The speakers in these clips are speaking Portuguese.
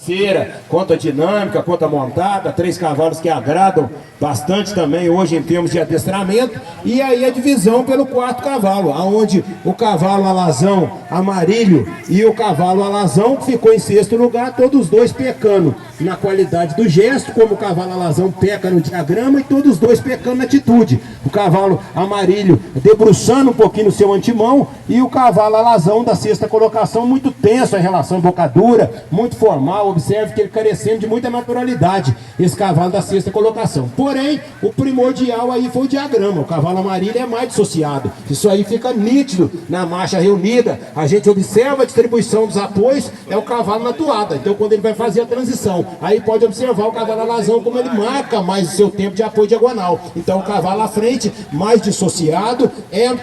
cabeceira, quanto a dinâmica, quanto a montada, 3 cavalos que agradam bastante também hoje em termos de adestramento. E aí a divisão pelo 4º cavalo, onde o cavalo alazão amarillo e o cavalo alazão ficou em 6º lugar, todos os dois pecando na qualidade do gesto, como o cavalo alazão peca no diagrama, e todos os dois pecando na atitude. O cavalo amarillo debruçando um pouquinho no seu antemão, e o cavalo alazão da 6ª colocação muito tenso em relação à embocadura, muito formal. Observe que ele carecendo de muita naturalidade, esse cavalo da 6ª colocação. Porém, o primordial aí foi o diagrama. O cavalo amarillo é mais dissociado. Isso aí fica nítido na marcha reunida. A gente observa a distribuição dos apoios, é o cavalo na toada. Então, quando ele vai fazer a transição, aí pode observar o cavalo alazão como ele marca mais o seu tempo de apoio diagonal. Então, o cavalo à frente, mais dissociado,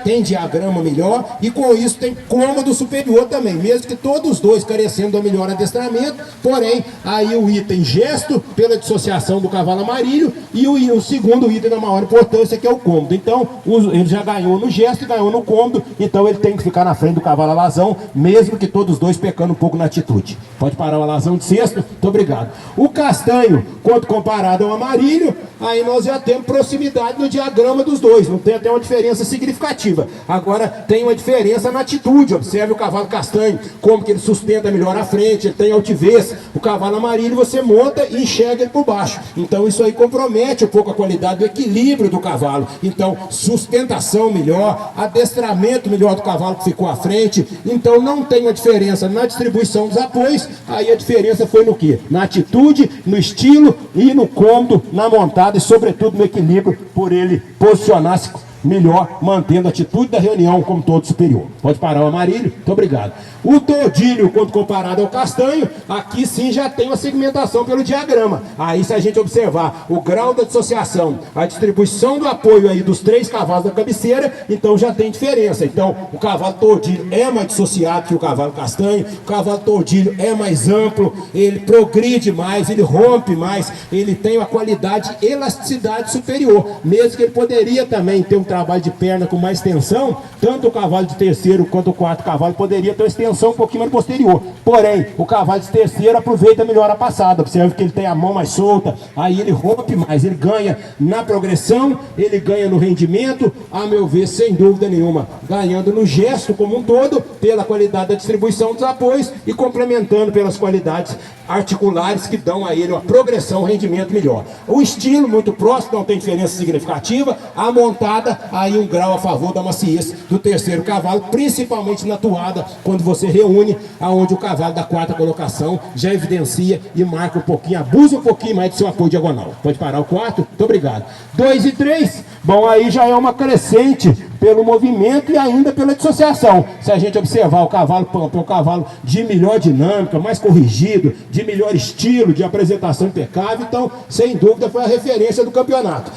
tem diagrama melhor, e com isso tem cômodo superior também, mesmo que todos os dois carecendo do melhor adestramento. Porém, aí o item gesto, pela dissociação do cavalo amarillo, e o segundo item da maior importância, que é o cômodo. Então, ele já ganhou no gesto e ganhou no cômodo, então ele tem que ficar na frente do cavalo alazão, mesmo que todos os dois pecando um pouco na atitude. Pode parar o alazão de 6º, muito obrigado. O castanho, quanto comparado ao amarillo, aí nós já temos proximidade no diagrama dos dois, não tem até uma diferença significativa. Agora, tem uma diferença na atitude. Observe o cavalo castanho, como que ele sustenta melhor à frente, ele tem altivez. O cavalo amarillo você monta e enxerga ele por baixo. Então isso aí compromete um pouco a qualidade do equilíbrio do cavalo. Então, sustentação melhor, adestramento melhor do cavalo que ficou à frente. Então não tem uma diferença na distribuição dos apoios. Aí a diferença foi no quê? Na atitude, no estilo e no cômodo, na montada e sobretudo no equilíbrio, por ele posicionar-se melhor, mantendo a atitude da reunião como todo superior. Pode parar o amarillo, muito obrigado. O tordilho, quando comparado ao castanho, aqui sim já tem uma segmentação pelo diagrama. Aí, se a gente observar o grau da dissociação, a distribuição do apoio aí dos 3 cavalos da cabeceira, então já tem diferença. Então, o cavalo tordilho é mais dissociado que o cavalo castanho, o cavalo tordilho é mais amplo, ele progride mais, ele rompe mais, ele tem uma qualidade, elasticidade superior, mesmo que ele poderia também ter um trabalho de perna com mais tensão. Tanto o cavalo de 3º quanto o 4º cavalo poderia ter uma extensão um pouquinho mais posterior. Porém, o cavalo de 3º aproveita melhor a passada. Observe que ele tem a mão mais solta, aí ele rompe mais, ele ganha na progressão, ele ganha no rendimento, a meu ver, sem dúvida nenhuma, ganhando no gesto como um todo, pela qualidade da distribuição dos apoios e complementando pelas qualidades articulares que dão a ele uma progressão, um rendimento melhor. O estilo muito próximo, não tem diferença significativa. A montada, aí um grau a favor da maciez do 3º cavalo, principalmente na toada, quando você reúne, aonde o cavalo da 4ª colocação já evidencia e marca um pouquinho, abusa um pouquinho mais do seu apoio diagonal. Pode parar o 4º? Muito obrigado. 2 e 3, bom, aí já é uma crescente pelo movimento e ainda pela dissociação. Se a gente observar o cavalo pampa, é um cavalo de melhor dinâmica, mais corrigido, de melhor estilo, de apresentação impecável. Então, sem dúvida, foi a referência do campeonato.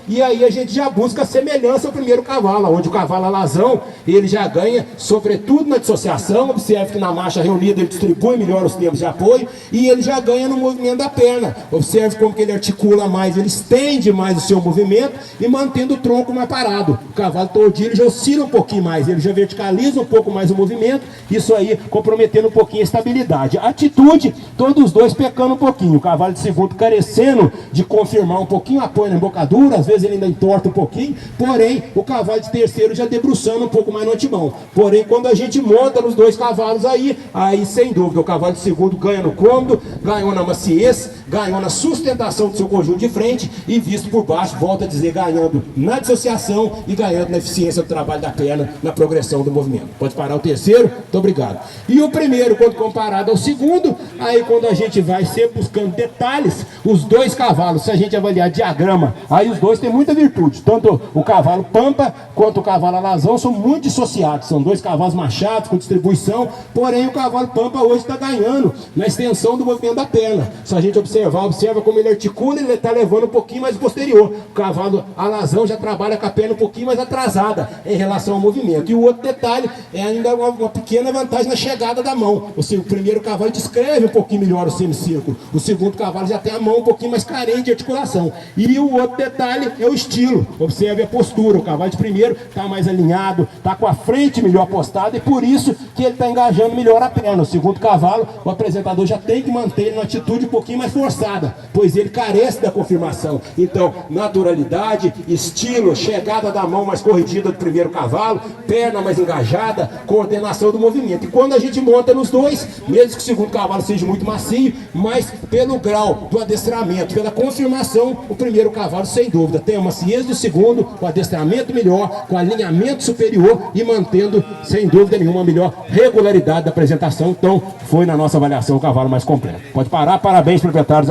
E aí a gente já busca a semelhança ao 1º cavalo, onde o cavalo alazão, ele já ganha, sobretudo na dissociação. Observe que na marcha reunida ele distribui melhor os tempos de apoio e ele já ganha no movimento da perna. Observe como que ele articula mais, ele estende mais o seu movimento e mantendo o tronco mais parado. O cavalo tordilho já oscila um pouquinho mais, ele já verticaliza um pouco mais o movimento, isso aí comprometendo um pouquinho a estabilidade. A atitude, todos os dois pecando um pouquinho. O cavalo de 2º carecendo de confirmar um pouquinho o apoio na embocadura, às vezes ele ainda entorta um pouquinho, porém o cavalo de 3º já debruçando um pouco mais no antemão. Porém, quando a gente monta nos 2 cavalos aí sem dúvida o cavalo de 2º ganha no cômodo, ganhou na maciez, ganhou na sustentação do seu conjunto de frente e visto por baixo, volta a dizer, ganhando na dissociação e ganhando na eficiência do trabalho da perna, na progressão do movimento. Pode parar o 3º? Muito obrigado. E o 1º, quando comparado ao 2º, aí quando a gente vai sempre buscando detalhes, os 2 cavalos, se a gente avaliar diagrama, aí os 2 têm muita virtude. Tanto o cavalo pampa quanto o cavalo alazão são muito dissociados. São 2 cavalos machados, com distribuição, porém o cavalo pampa hoje está ganhando na extensão do movimento da perna. Se a gente observa como ele articula, ele está levando um pouquinho mais posterior. O cavalo alazão já trabalha com a perna um pouquinho mais atrás, atrasada em relação ao movimento. E o outro detalhe é ainda uma pequena vantagem na chegada da mão. O primeiro cavalo descreve um pouquinho melhor o semicírculo, o segundo cavalo já tem a mão um pouquinho mais carente de articulação. E o outro detalhe é o estilo. Observe a postura, o cavalo de primeiro está mais alinhado, está com a frente melhor postada e por isso que ele está engajando melhor a perna. O segundo cavalo, o apresentador já tem que manter ele numa atitude um pouquinho mais forçada, pois ele carece da confirmação. Então, naturalidade, estilo, chegada da mão mais corrigida do primeiro cavalo, perna mais engajada, coordenação do movimento. E quando a gente monta nos dois, mesmo que o segundo cavalo seja muito macio, mas pelo grau do adestramento, pela confirmação, o primeiro cavalo sem dúvida tem a maciez do segundo, com adestramento melhor, com alinhamento superior e mantendo sem dúvida nenhuma a melhor regularidade da apresentação. Então foi na nossa avaliação o cavalo mais completo. Pode parar, parabéns proprietários.